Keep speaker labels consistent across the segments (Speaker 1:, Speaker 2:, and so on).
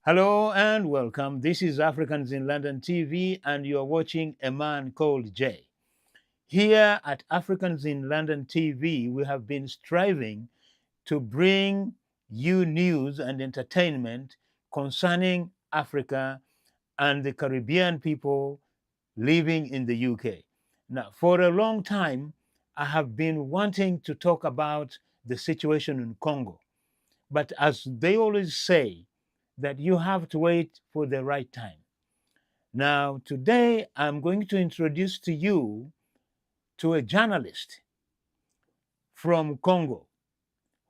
Speaker 1: Hello and welcome. This is Africans in London TV, and you're watching a man called Jay. Here at Africans in London TV, we have been striving to bring you news and entertainment concerning Africa and the Caribbean people living in the UK. Now, for a long time, I have been wanting to talk about the situation in Congo. But as they always say, that you have to wait for the right time. Now, today I'm going to introduce to you to a journalist from Congo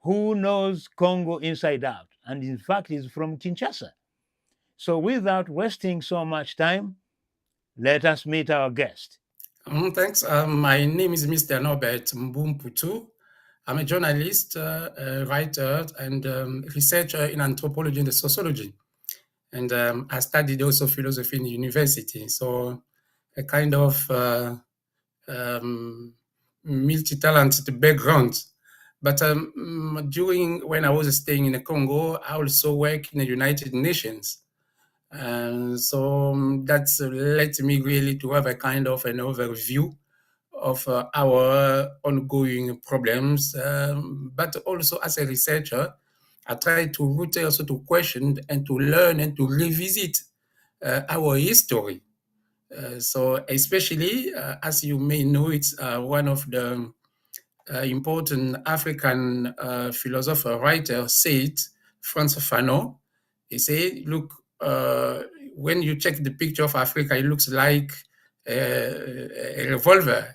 Speaker 1: who knows Congo inside out, and in fact is from Kinshasa. So without wasting so much time, let us meet our guest.
Speaker 2: Thanks. My name is Mr. Norbert Mbu Mputu. I'm a journalist, a writer, and researcher in anthropology and sociology. And I studied also philosophy in university. So a kind of multi-talented background. But during when I was staying in the Congo, I also worked in the United Nations. So that's led me really to have a kind of an overview of our ongoing problems. But also as a researcher, I try to root also to question and to learn and to revisit our history. So especially, as you may know, it's one of the important African philosopher writer said, Frantz Fanon. He said, look, when you check the picture of Africa, it looks like a revolver,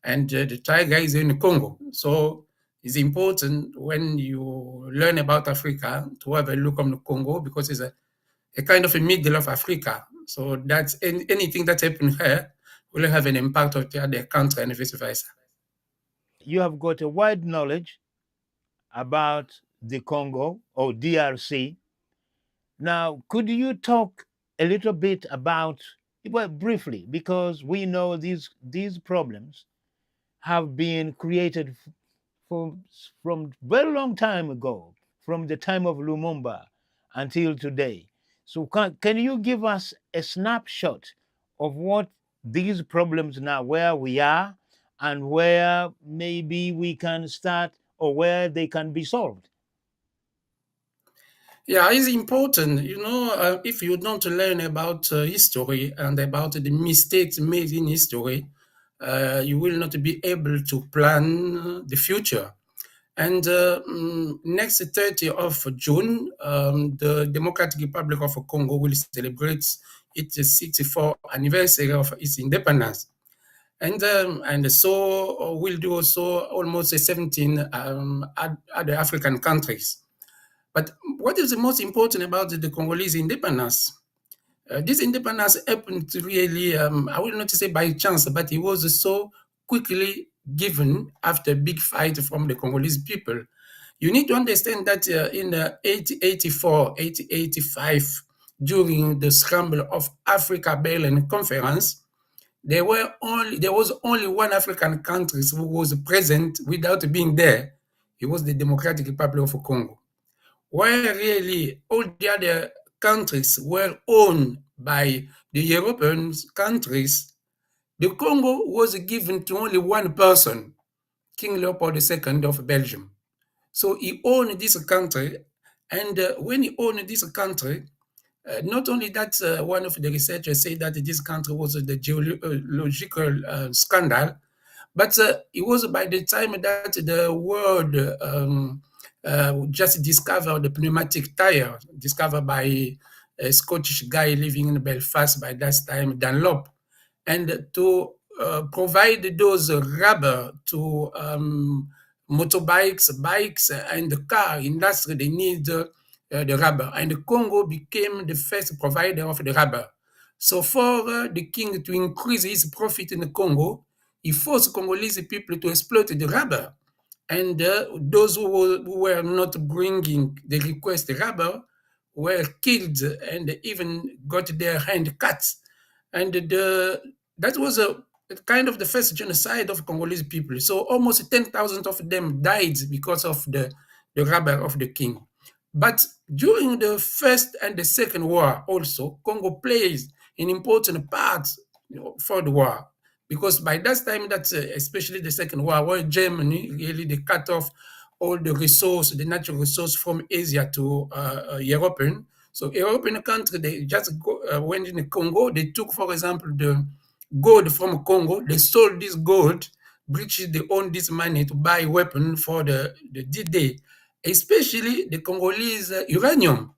Speaker 2: and the tiger is in Congo. So it's important when you learn about Africa to have a look on the Congo, because it's a kind of a middle of Africa. So that's anything that happens here will have an impact on the other country and vice versa.
Speaker 1: You have got a wide knowledge about the Congo or DRC. Now, could you talk a little bit about, well, briefly, because we know these problems have been created from very long time ago, from the time of Lumumba until today. So can you give us a snapshot of what these problems now, where we are, and where maybe we can start or where they can be solved?
Speaker 2: Yeah, it's important. If you don't learn about history and about the mistakes made in history, you will not be able to plan the future. And next 30th of June, the Democratic Republic of Congo will celebrate its 64th anniversary of its independence. And so we'll do also almost 17 other African countries. But what is the most important about the Congolese independence? This independence happened really, I will not say by chance, but it was so quickly given after a big fight from the Congolese people. You need to understand that in 1884, 1885, during the scramble of Africa Berlin Conference, there was only one African country who was present without being there. It was the Democratic Republic of Congo, where really all the other countries were owned by the European countries. The Congo was given to only one person, King Leopold II of Belgium. So he owned this country, and when he owned this country, not only that, one of the researchers said that this country was the geological scandal, but it was by the time that the world just discovered the pneumatic tire, discovered by a Scottish guy living in Belfast by that time, Dunlop. And to provide those rubber to motorbikes, bikes, and the car industry, they need the rubber. And the Congo became the first provider of the rubber. So for the king to increase his profit in the Congo, he forced Congolese people to exploit the rubber. And those who were not bringing the request rubber were killed and even got their hand cut. And that was a kind of the first genocide of Congolese people. So almost 10,000 of them died because of the rubber of the king. But during the First and the Second War, also, Congo plays an important part, for the war. Because by that time, that's especially the Second War, where Germany really they cut off all the resource, the natural resource from Asia to European. So European country, they just went in the Congo. They took, for example, the gold from Congo. They sold this gold. British, they own this money to buy weapon for the D-Day, especially the Congolese uranium.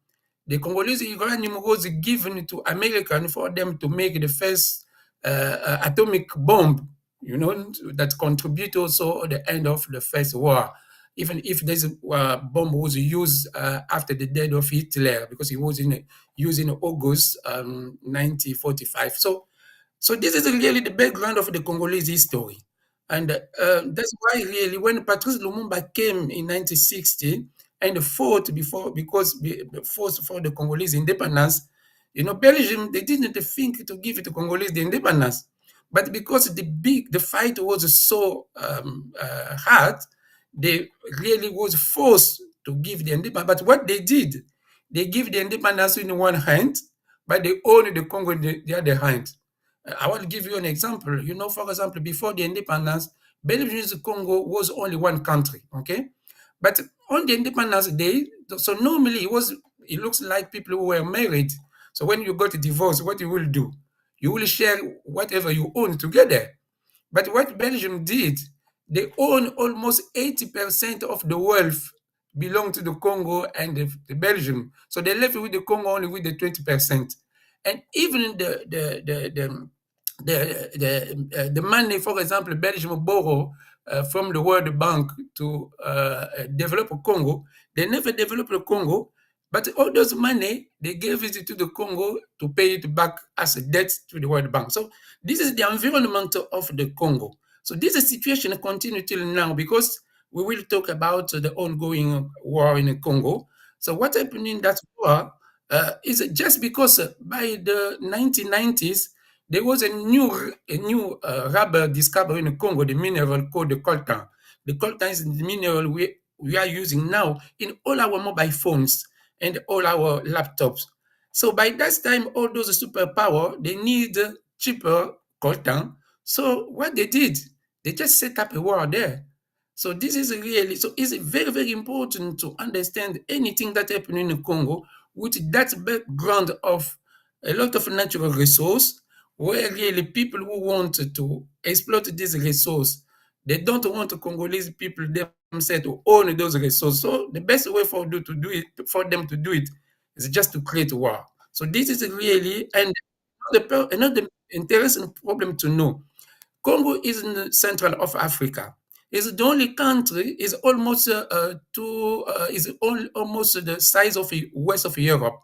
Speaker 2: The Congolese uranium was given to American for them to make the first atomic bomb, that contribute also at the end of the First War. Even if this bomb was used after the death of Hitler, because he was used in August 1945. So this is really the background of the Congolese history. And that's why really when Patrice Lumumba came in 1960 and fought fought for the Congolese independence, Belgium, they didn't think to give it to Congolese the independence. But because the fight was so hard, they really was forced to give the independence. But what they did, they give the independence in one hand, but they own the Congo in the other hand. I want to give you an example. For example, before the independence, Belgium Congo was only one country, okay? But on the independence day, so normally it looks like people who were married. So when you got a divorce, what you will do? You will share whatever you own together. But what Belgium did, they own almost 80% of the wealth belong to the Congo and the Belgium. So they left with the Congo only with the 20%. And even the money, for example, Belgium borrow from the World Bank to develop Congo, they never developed the Congo, but all those money, they gave it to the Congo to pay it back as a debt to the World Bank. So this is the environment of the Congo. So this situation continues till now because we will talk about the ongoing war in the Congo. So what happened in that war is just because by the 1990s, there was a new rubber discovered in the Congo, the mineral called the coltan. The coltan is the mineral we are using now in all our mobile phones and all our laptops. So by that time, all those superpower, they need cheaper coltan. So what they did, they just set up a war there. So this is really, so it's very, very important to understand anything that happened in the Congo with that background of a lot of natural resource, where really people who want to exploit this resource, they don't want the Congolese people themselves to own those resources. So the best way for them to do it is just to create war. So this is really, and another interesting problem to know. Congo is in the central of Africa. It's the only country is almost almost the size of the west of Europe.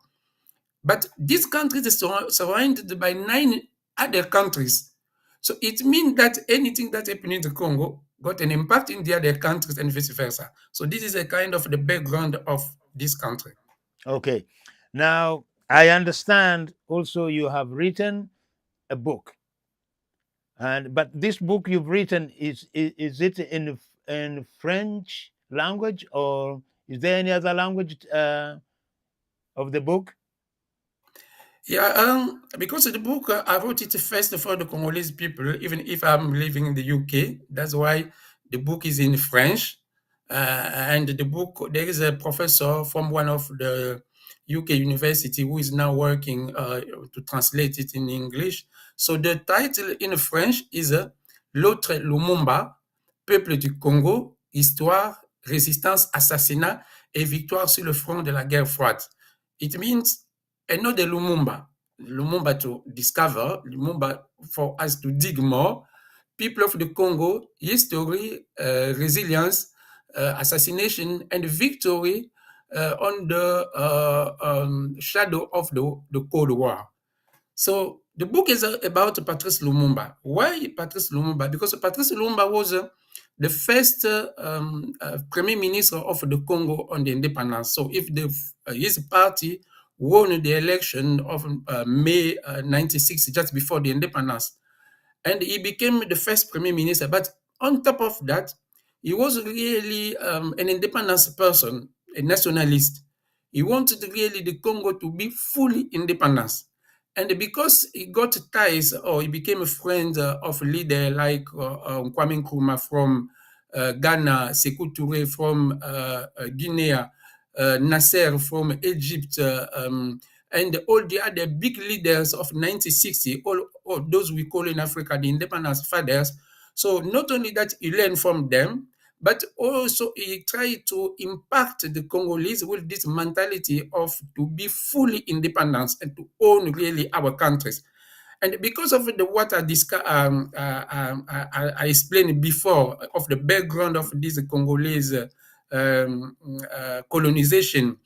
Speaker 2: But this country is surrounded by 9 other countries. So it means that anything that happened in the Congo got an impact in the other countries and vice versa. So this is a kind of the background of this country.
Speaker 1: Okay. Now, I understand also you have written a book. And but this book you've written is it in French language, or is there any other language of the book?
Speaker 2: Yeah, because of the book, I wrote it first for the Congolese people, even if I'm living in the UK. That's why the book is in French. And the book, there is a professor from one of the UK university who is now working to translate it in English. So the title in French is L'autre Lumumba, Peuple du Congo, Histoire, Résistance, Assassinat et Victoire sur le front de la guerre froide. It means another Lumumba, Lumumba to discover, Lumumba for us to dig more, people of the Congo, history, resilience, assassination, and victory on the shadow of the Cold War. So the book is about Patrice Lumumba. Why Patrice Lumumba? Because Patrice Lumumba was the first Premier Minister of the Congo on the independence. So if his party won the election of May 96, just before the independence, and he became the first Premier Minister. But on top of that, he was really an independence person, a nationalist. He wanted really the Congo to be fully independent. And because he got ties or he became a friend of a leader like Kwame Nkrumah from Ghana, Sekou Touré from Guinea, Nasser from Egypt, and all the other big leaders of 1960, all those we call in Africa the independence fathers. So not only that he learned from them, but also he tried to impact the Congolese with this mentality of to be fully independent and to own really our countries. And because of the what I explained before of the background of this Congolese colonization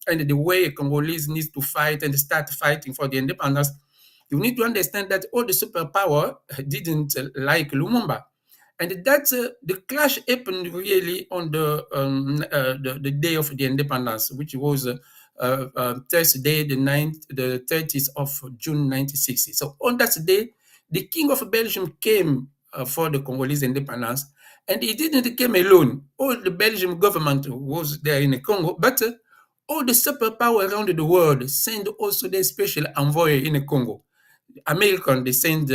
Speaker 2: and the way Congolese needs to fight and start fighting for the independence, you need to understand that all the superpower didn't like Lumumba. And that the clash happened really on the day of the independence, which was Thursday, the 30th of June 1960. So on that day, the King of Belgium came for the Congolese independence, and he didn't come alone. All the Belgian government was there in the Congo, but all the superpower around the world sent also their special envoy in the Congo. American, they send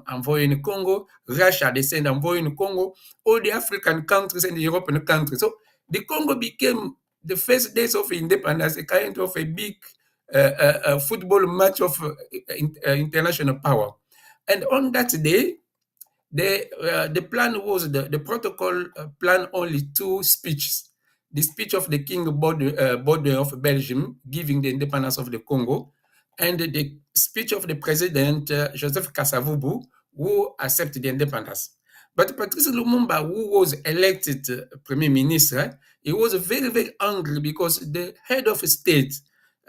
Speaker 2: envoy in Congo. Russia, they send envoy in Congo. All the African countries and the European countries. So the Congo became the first days of independence a kind of a big football match of international power. And on that day, the plan was the protocol plan only two speeches. The speech of the King Baudouin of Belgium, giving the independence of the Congo, and the speech of the President Joseph Kasavubu, who accepted the independence. But Patrice Lumumba, who was elected Premier Minister, he was very, very angry because the head of state,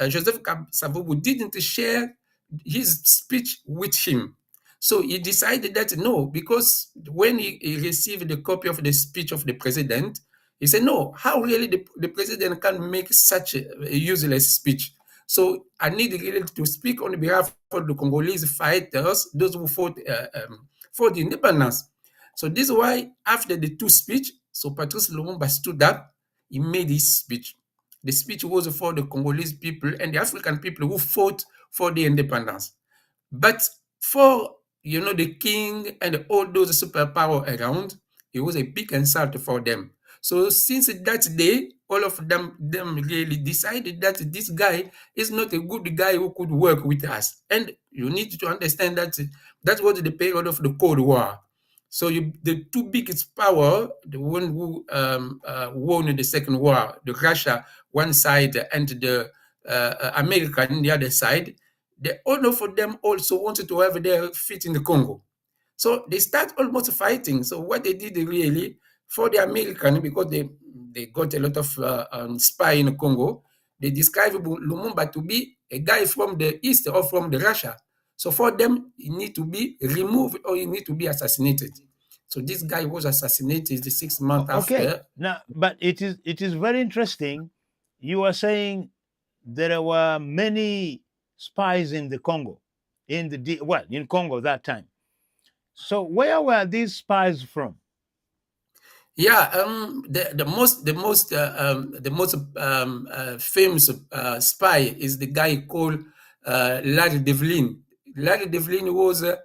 Speaker 2: Joseph Kasavubu, didn't share his speech with him. So he decided that no, because when he received the copy of the speech of the president, he said, no, how really the president can make such a useless speech? So I need really to speak on behalf of the Congolese fighters, those who fought for the independence. So this is why after the two speech, so Patrice Lumumba stood up, he made his speech. The speech was for the Congolese people and the African people who fought for the independence. But for the king and all those superpower around, it was a big insult for them. So since that day, all of them really decided that this guy is not a good guy who could work with us. And you need to understand that that was the period of the Cold War. So the two biggest power, the one who won the Second War, the Russia one side and the America on the other side, the owner for them also wanted to have their feet in the Congo. So they start almost fighting. So what they did really for the American, because they got a lot of spy in the Congo, they described Lumumba to be a guy from the east or from the Russia. So for them, he need to be removed or he need to be assassinated. So this guy was assassinated the 6 months
Speaker 1: Okay.
Speaker 2: after.
Speaker 1: Now, but it is very interesting. You are saying there were many spies in the Congo, in Congo that time. So where were these spies from?
Speaker 2: Yeah, the most famous spy is the guy called Larry Devlin. Larry Devlin was the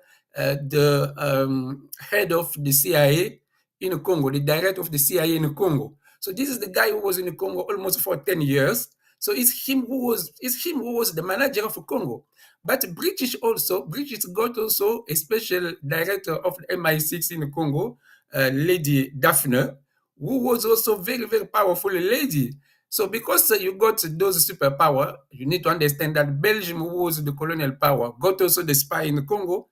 Speaker 2: head of the CIA in Congo, the director of the CIA in Congo. So this is the guy who was in Congo almost for 10 years. So it's him who was the manager of Congo. But British got also a special director of the MI6 in Congo, Lady Daphne, who was also very, very powerful lady. So because you got those superpower, you need to understand that Belgium, who was the colonial power, got also the spy in the Congo,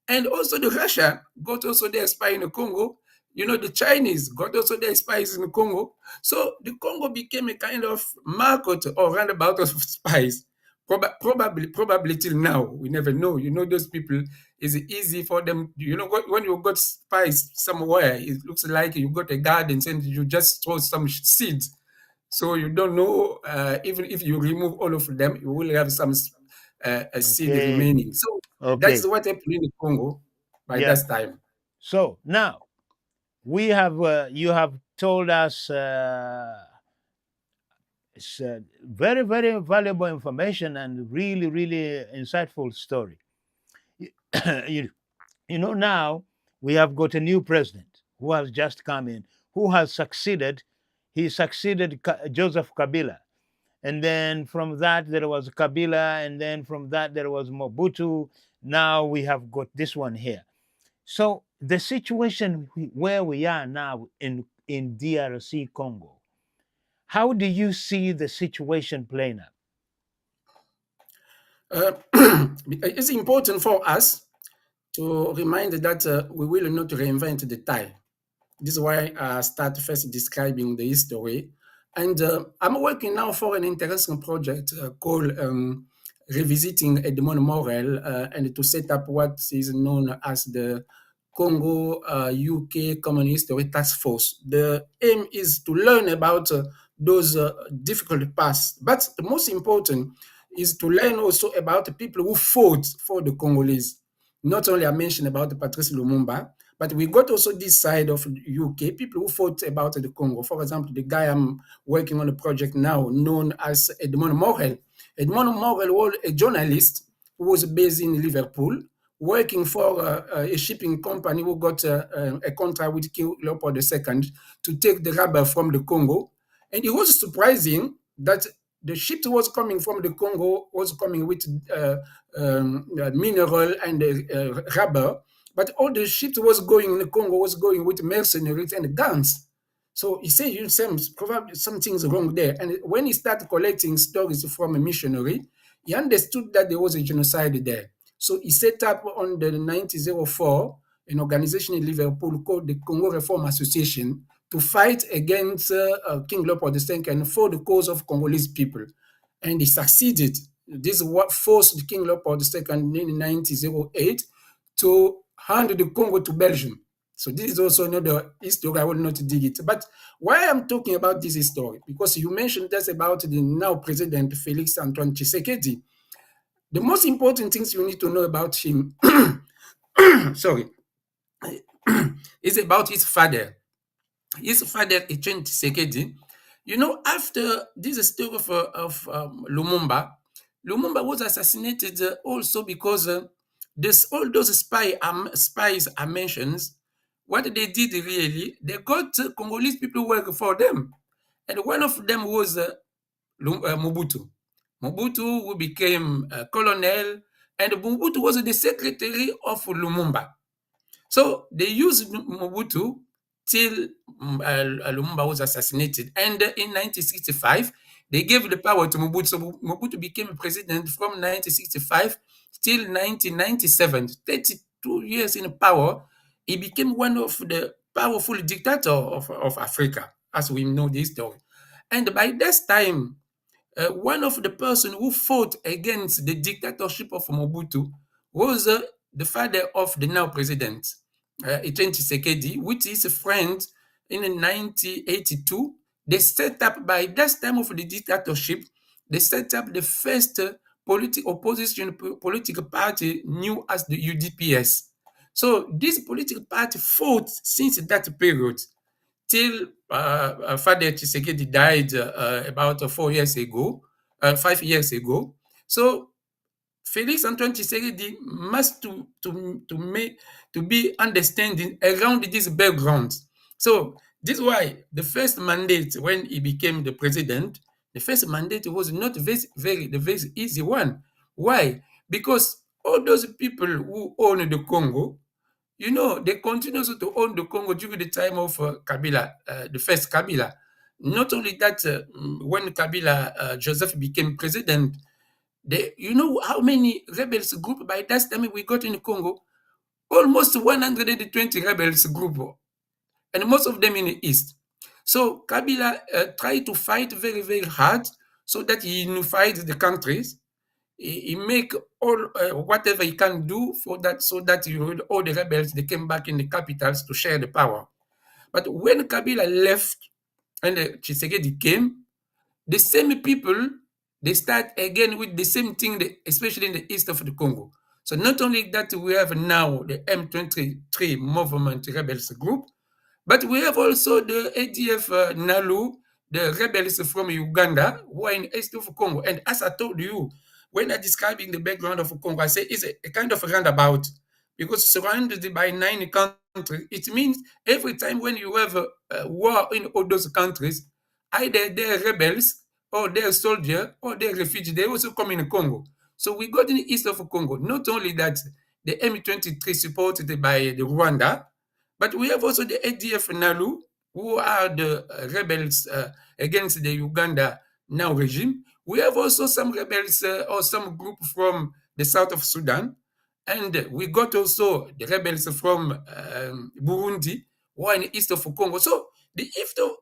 Speaker 2: and also the Russia got also their spy in the Congo. The Chinese got also their spies in the Congo. So the Congo became a kind of market or roundabout of spies. Probably till now, we never know. Those people, is easy for them. When you got spies somewhere, it looks like you got a garden and you just throw some seeds. So you don't know, even if you remove all of them, you will have some a seed
Speaker 1: Okay.
Speaker 2: remaining. So that is
Speaker 1: Okay.
Speaker 2: what happened in the Congo by
Speaker 1: Yeah.
Speaker 2: that time.
Speaker 1: So now you have told us It's very, very valuable information and really, really insightful story. you, you know, now we have got a new president who has just come in, who has succeeded. He succeeded Joseph Kabila. And then from that, there was Kabila. And then from that, there was Mobutu. Now we have got this one here. So the situation where we are now in DRC Congo, how do you see the situation playing out?
Speaker 2: Uh, it's important for us to remind that we will not reinvent the tide. This is why I start first describing the history. And I'm working now for an interesting project called Revisiting Edmond Morel and to set up what is known as the Congo UK Common History Task Force. The aim is to learn about those difficult past, but the most important is to learn also about the people who fought for the Congolese. Not only I mentioned about Patrice Lumumba, but we got also this side of UK, people who fought about the Congo. For example, the guy I'm working on a project now known as Edmond Morel. Edmond Morel was a journalist who was based in Liverpool, working for a shipping company who got a contract with King Leopold II to take the rubber from the Congo. And it was surprising that the ship was coming from the Congo was coming with mineral and rubber, but all the ships was going in the Congo was going with mercenaries and guns. So he said, you some probably something's wrong there. And when he started collecting stories from a missionary, he understood that there was a genocide there. So he set up on the 1904 an organization in Liverpool called the Congo Reform Association to fight against King Leopold II for the cause of Congolese people. And he succeeded. This is what forced King Leopold II in 1908 to hand the Congo to Belgium. So this is also another history. I will not dig it. But why I'm talking about this history? Because you mentioned just about the now President Felix Antoine Tshisekedi. The most important things you need to know about him, sorry, is about his father. His father, Etienne Tshisekedi. You know, after this story of Lumumba, Lumumba was assassinated also because all those spies I mentioned, what they did really, they got Congolese people working for them. And one of them was Mobutu. Mobutu, who became a colonel, and Mobutu was the secretary of Lumumba. So they used Mobutu till Lumumba was assassinated. And in 1965, they gave the power to Mobutu. So Mobutu became president from 1965 till 1997, 32 years in power. He became one of the powerful dictators of Africa, as we know this story. And by this time, one of the person who fought against the dictatorship of Mobutu was the father of the now president, Etienne Tshisekedi, with his friend in 1982. They set up, by that time of the dictatorship, they set up the first opposition political party known as the UDPS. So this political party fought since that period till Father Tshisekedi died about 4 years ago, 5 years ago. So Felix Antoine Tshisekedi must to be understanding around this background. So this is why the first mandate when he became the president, the first mandate was not the very easy one. Why? Because all those people who own the Congo, you know, they continue to own the Congo during the time of Kabila, the first Kabila. Not only that, when Kabila, Joseph became president, you know how many rebels group by that time we got in Congo? Almost 120 rebels group, and most of them in the east. So Kabila tried to fight very, very hard so that he unified the countries. He make all whatever he can do for that, so that all the rebels they came back in the capitals to share the power. But when Kabila left and Tshisekedi came, the same people they start again with the same thing, especially in the east of the Congo. So not only that, we have now the M23 movement rebels group, but we have also the ADF NALU, the rebels from Uganda who are in east of Congo. And as I told you, when I describing the background of Congo, I say it's a kind of a roundabout because surrounded by 9 countries, it means every time when you have a war in all those countries, either they're rebels or they're soldier or they're refugee, they also come in Congo. So we got in the east of Congo. Not only that, the M23 supported by the Rwanda, but we have also the ADF Nalu, who are the rebels against the Uganda now regime. We have also some rebels or some group from the south of Sudan. And we got also the rebels from Burundi, who are in the east of Congo. So the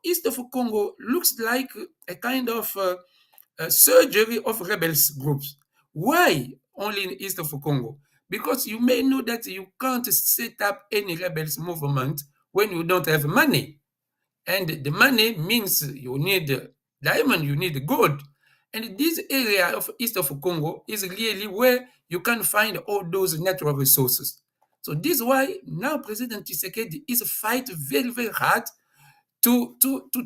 Speaker 2: east of Congo looks like a kind of surgery of rebels groups. Why only in east of Congo? Because you may know that you can't set up any rebels movement when you don't have money. And the money means you need diamond, you need gold. And this area of east of Congo is really where you can find all those natural resources. So this is why now President Tshisekedi is fight very, very hard to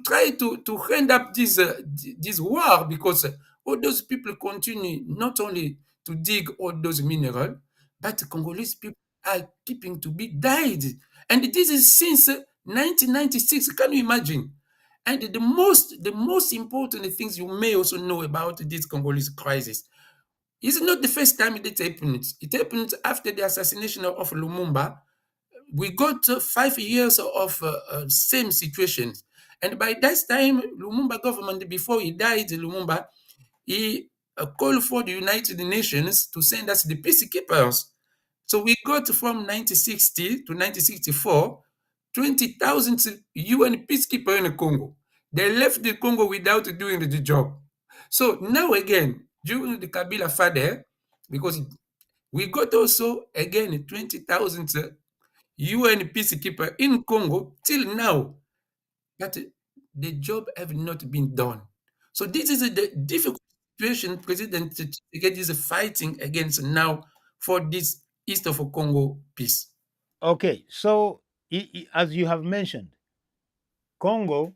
Speaker 2: try to end up this war because all those people continue not only to dig all those minerals, but Congolese people are keeping to be died. And this is since 1996. Can you imagine? And the most important things you may also know about this Congolese crisis is not the first time it happened. It happened after the assassination of Lumumba. We got 5 years of same situations. And by that time, Lumumba government, before he died, Lumumba, he called for the United Nations to send us the peacekeepers. So we got from 1960 to 1964, 20,000 UN peacekeepers in the Congo. They left the Congo without doing the job. So now again, during the Kabila Fade, because we got also again 20,000 UN peacekeeper in Congo till now, but the job have not been done. So this is the difficult situation President Tshisekedi is fighting against now for this east of Congo peace.
Speaker 1: Okay, so as you have mentioned, Congo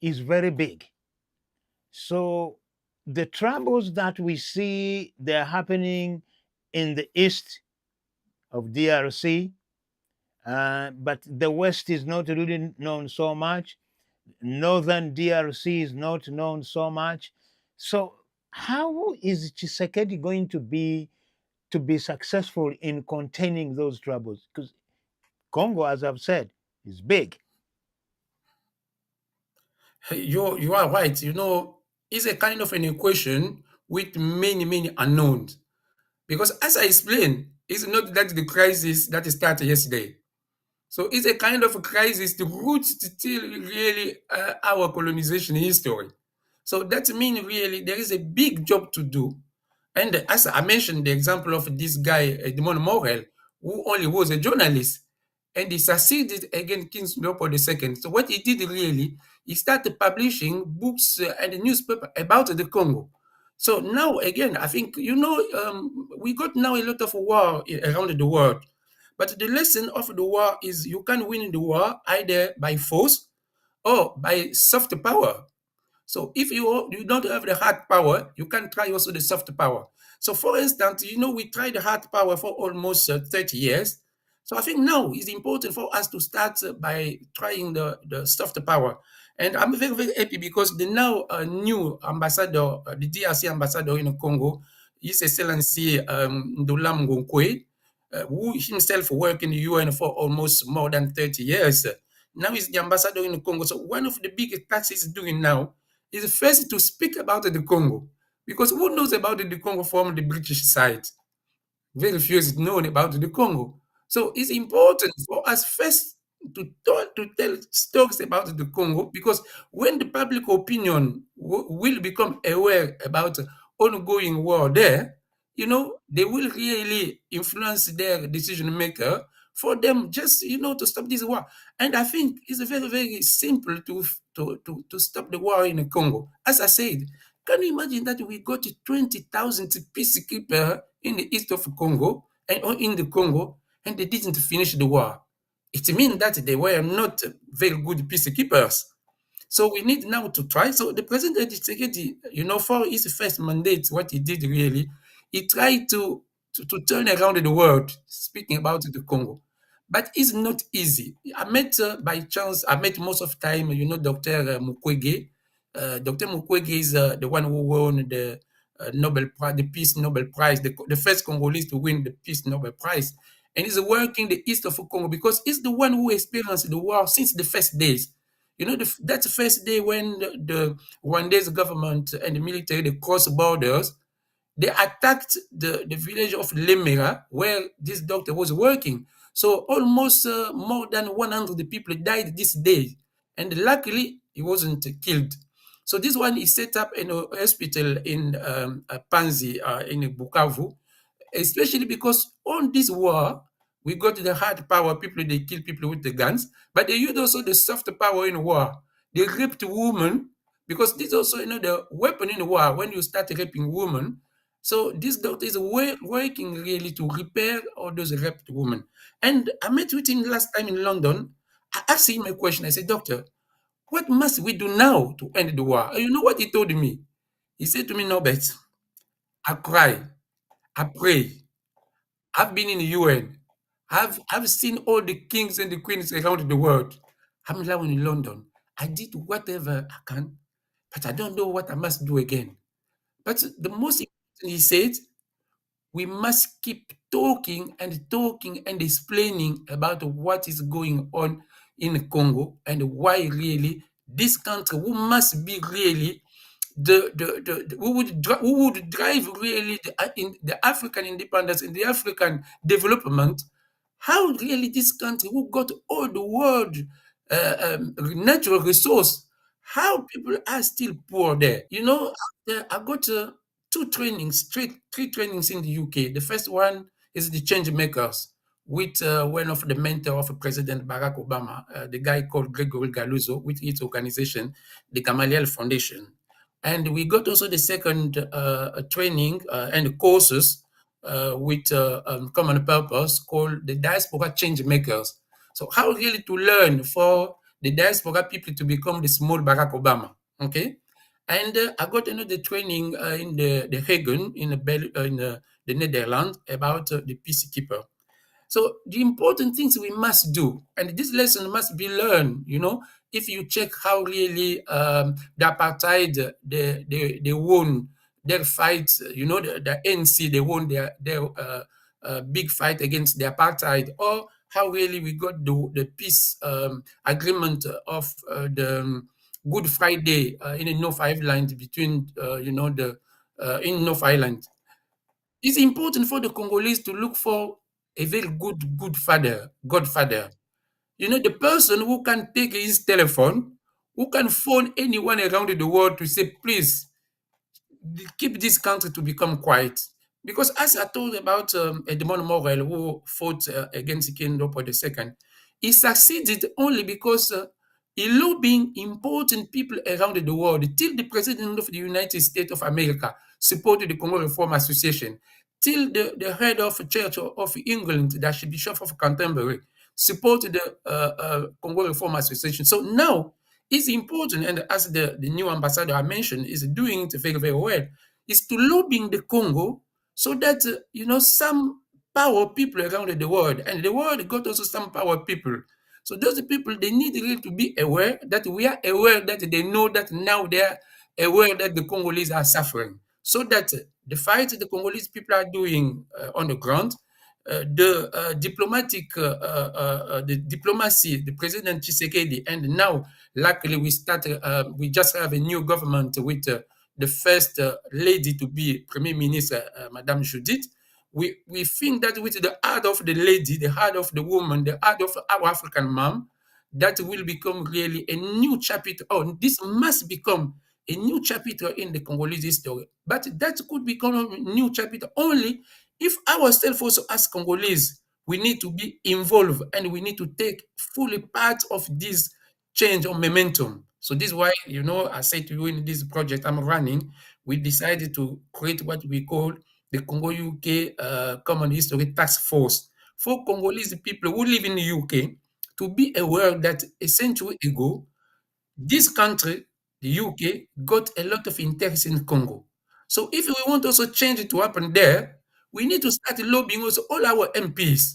Speaker 1: is very big. So the troubles that we see they're happening in the east of DRC, but the west is not really known so much. Northern DRC is not known so much. So how is Chisekedi going to be successful in containing those troubles? Because Congo, as I've said, is big.
Speaker 2: You are right. It's a kind of an equation with many, many unknowns. Because as I explained, it's not that the crisis that started yesterday. So it's a kind of a crisis, the roots to still really our colonization history. So that means really there is a big job to do. And as I mentioned, the example of this guy, Edmond Morel, who only was a journalist, and he succeeded against King Leopold II. So what he did really, he started publishing books and a newspaper about the Congo. So now again, I think we got now a lot of war around the world, but the lesson of the war is you can win the war either by force or by soft power. So if you don't have the hard power, you can try also the soft power. So for instance, we tried the hard power for almost 30 years. So I think now it's important for us to start by trying the soft power. And I'm very, very happy because the now new ambassador, the DRC ambassador in Congo, His Excellency Ndolam Ngokwe, who himself worked in the UN for almost more than 30 years. Now he's the ambassador in Congo. So one of the biggest tasks he's doing now is first to speak about the Congo. Because who knows about the Congo from the British side? Very few is known about the Congo. So it's important for us first to tell stories about the Congo because when the public opinion will become aware about ongoing war there, they will really influence their decision maker for them just to stop this war. And I think it's very, very simple to stop the war in the Congo. As I said, can you imagine that we got 20,000 peacekeepers in the east of Congo and or in the Congo, and they didn't finish the war? It means that they were not very good peacekeepers. So we need now to try. So the President Tshisekedi, for his first mandate, what he did really, he tried to turn around the world, speaking about the Congo. But it's not easy. I met, by chance, I met most of the time, Dr. Mukwege. Dr. Mukwege is the one who won the Nobel Prize, the Peace Nobel Prize, the first Congolese to win the Peace Nobel Prize. And he's working the east of Congo because he's the one who experienced the war since the first days. That's the first day when the Rwandese government and the military, they crossed borders. They attacked the village of Lemera where this doctor was working. So almost more than 100 people died this day. And luckily, he wasn't killed. So this one is set up in a hospital in Panzi, in Bukavu, especially because on this war, we got the hard power people, they kill people with the guns, but they use also the soft power in war. They raped women, because this also, the weapon in war, when you start raping women. So this doctor is working really to repair all those raped women. And I met with him last time in London. I asked him a question. I said, Doctor, what must we do now to end the war? And you know what he told me? He said to me, Norbert, I cry, I pray, I've been in the UN. I've seen all the kings and the queens around the world. I'm now in London. I did whatever I can, but I don't know what I must do again. But the most important, he said, we must keep talking and explaining about what is going on in Congo and why really this country who must be really who would drive really the African independence and the African development. How really this country who got all the world natural resource, how people are still poor there. I got three trainings in the UK. The first one is the change makers with one of the mentor of President Barack Obama, the guy called Gregory Galuzo, with its organization, the Gamaliel Foundation. And we got also the second training and courses with common purpose called the Diaspora Change Makers. So how really to learn for the diaspora people to become the small Barack Obama, okay? And I got another training in the Hague, the Netherlands, about the peacekeeper. So the important things we must do, and this lesson must be learned. If you check how really the apartheid, they won their fight. The ANC, they won their big fight against the apartheid, or how really we got the peace agreement of the Good Friday in the North Island between the in North Island. It's important for the Congolese to look for a very good father, godfather. The person who can take his telephone, who can phone anyone around the world to say, please, keep this country to become quiet. Because as I told about Edmond Morel, who fought against King Leopold II, he succeeded only because he lobbying important people around the world, till the President of the United States of America supported the Congo Reform Association, till the head of Church of England, the Archbishop of Canterbury, supported the Congo Reform Association. So now it's important, and as the new ambassador I mentioned is doing it very, very well, is to lobbying the Congo so that, some power people around the world, and the world got also some power people. So those people, they need really to be aware that we are aware, that they know that now they are aware that the Congolese are suffering. So that the fight the Congolese people are doing on the ground, the diplomacy, the President Tshisekedi, and now luckily we just have a new government with the first lady to be Premier Minister, Madame Judith. We think that with the heart of the lady, the heart of the woman, the heart of our African mom, that will become really a new chapter. Oh, this must become a new chapter in the Congolese history. But that could become a new chapter only if ourselves also as Congolese, we need to be involved and we need to take fully part of this change or momentum. So this is why, I say to you, in this project I'm running, we decided to create what we call the Congo UK Common History Task Force for Congolese people who live in the UK to be aware that a century ago, This country, the UK, got a lot of interest in Congo. So if we want also change it to happen there, we need to start lobbying also all our MPs,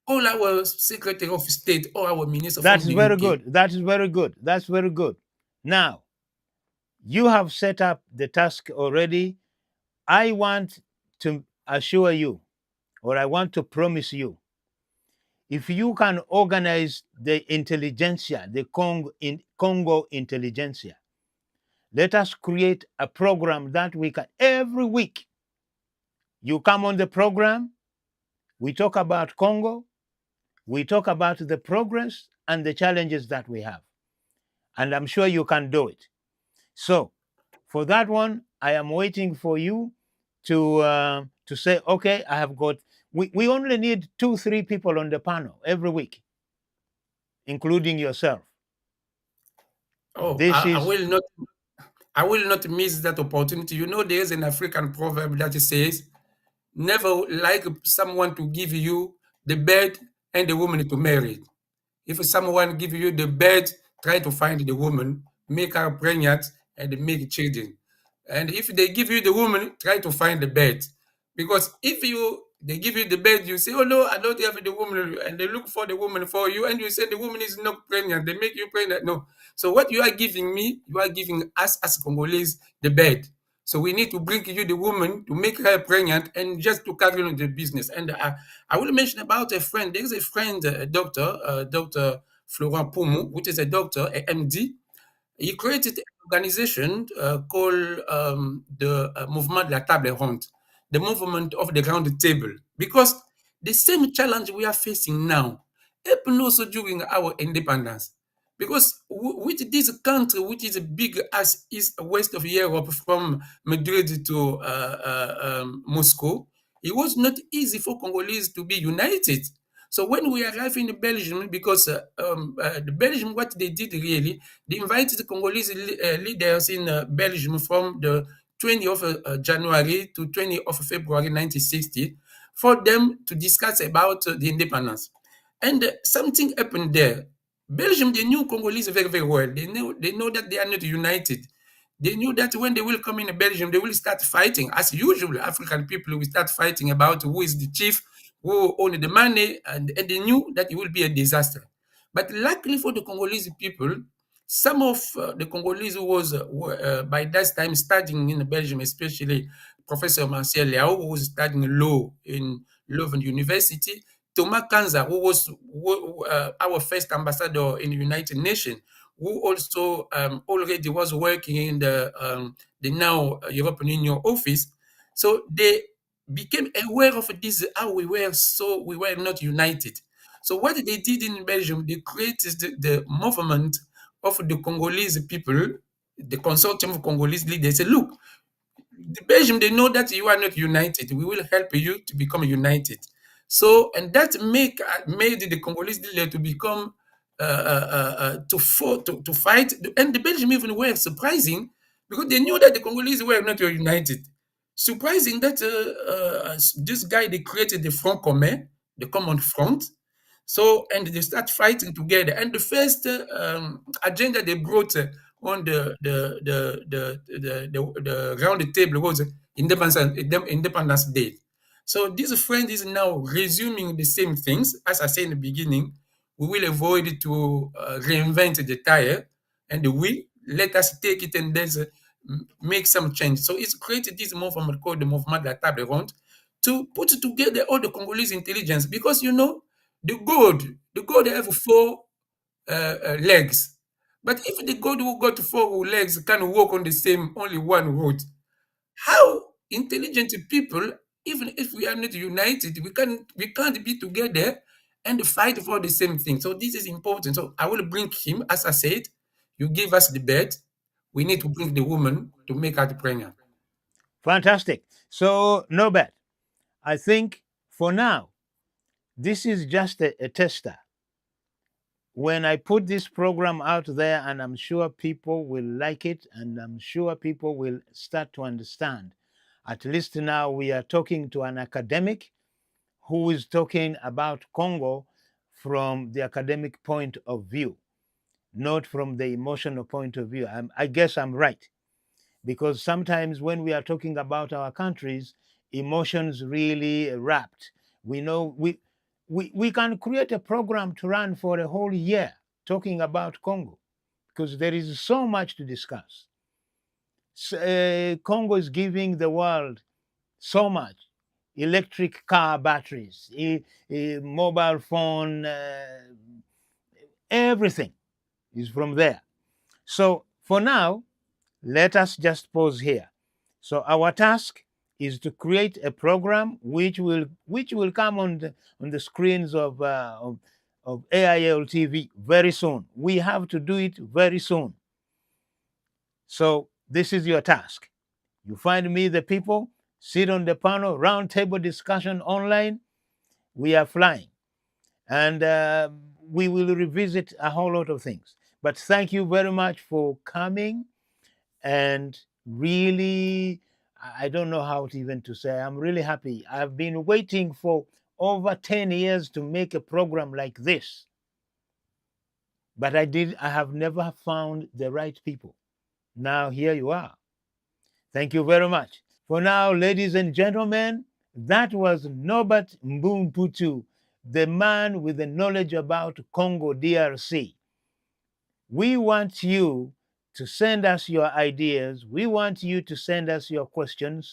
Speaker 2: all our Secretary of State, all our ministers
Speaker 1: That's
Speaker 2: from the
Speaker 1: very
Speaker 2: UK.
Speaker 1: good. That is very good. That's very good. Now, you have set up the task already. I want to assure you, or I want to promise you, if you can organize the intelligentsia, the Congo intelligentsia, let us create a program that we can, every week, you come on the program, we talk about Congo, we talk about the progress and the challenges that we have. And I'm sure you can do it. So, for that one, I am waiting for you to say, okay, I have got. We only need 2, 3 people on the panel every week, including yourself.
Speaker 2: Oh,
Speaker 1: This is
Speaker 2: I will not miss that opportunity. You know, there is an African proverb that says, never like someone to give you the bed and the woman to marry. If someone give you the bed, try to find the woman, make her pregnant, and make children. And if they give you the woman, try to find the bed. Because if they give you the bed, you say, "Oh no, I don't have the woman," and they look for the woman for you, and you say the woman is not pregnant. They make you pregnant. No. So what you are giving me, you are giving us as Congolese the bed. So we need to bring you the woman to make her pregnant and just to carry on the business. And I will mention about a friend. There is a friend, a doctor, Dr. Florent Poumou, which is a doctor, a MD. He created an organization called the Mouvement de la Table Ronde, the movement of the round table, because the same challenge we are facing now happened also during our independence. Because with this country, which is big as east west of Europe, from Madrid to Moscow, it was not easy for Congolese to be united. So when we arrived in Belgium, because the Belgium, what they did really, they invited the Congolese leaders in Belgium from the 20th of January to 20th of February 1960 for them to discuss about the independence. And something happened there. Belgium, they knew Congolese very, very well. They know that they are not united. They knew that when they will come in Belgium, they will start fighting. As usual, African people will start fighting about who is the chief, who owned the money, and they knew that it will be a disaster. But luckily for the Congolese people, some of the Congolese who was were, by that time studying in Belgium, especially Professor Marcel Leao, who was studying law in Leuven University, Thomas Kanza, our first ambassador in the United Nations, who also already was working in the now European Union office. So they became aware of this, how we were not united. So what they did in Belgium, they created the movement of the Congolese people, the consortium of Congolese leaders. They say, look, the Belgium, they know that you are not united. We will help you to become united. So, and that made the Congolese leader to become to fight. And the Belgium even were surprising because they knew that the Congolese were not united. Surprising that this guy they created the Front Commun, the Common Front. So and they start fighting together. And the first agenda they brought on the round table was Independence Day. So this friend is now resuming the same things. As I said in the beginning, we will avoid to reinvent the tire, and we let us take it and then make some change. So it's created this movement called the Movement de la Table Ronde to put together all the Congolese intelligence because you know the goat have four legs. But if the goat who got four legs can walk on the same only one road, how intelligent people, even if we are not united, we can't be together and fight for the same thing. So this is important. So I will bring him, as I said, you give us the bed, we need to bring the woman to make her pregnant.
Speaker 1: fantastic. So, Norbert, I think for now, this is just a tester. When I put this program out there, and I'm sure people will like it, and I'm sure people will start to understand. At least now we are talking to an academic who is talking about Congo from the academic point of view. not from the emotional point of view. I guess I'm right, because sometimes when we are talking about our countries, emotions really erupt. We know we can create a program to run for a whole year talking about Congo, because there is so much to discuss. Congo is giving the world so much: electric car batteries, mobile phone, everything is from there. So for now, let us just pause here. So our task is to create a program which will come on the screens of AIL TV very soon. We have to do it very soon. So this is your task. You find me the people, sit on the panel, round table discussion online. We are flying, and we will revisit a whole lot of things. But thank you very much for coming. And really, I don't know how to even to say. I'm really happy. I've been waiting for over 10 years to make a program like this, but I have never found the right people. Now here you are. Thank you very much. For now, ladies and gentlemen, that was Norbert Mbu Mputu, the man with the knowledge about Congo DRC. We want you to send us your ideas. We want you to send us your questions.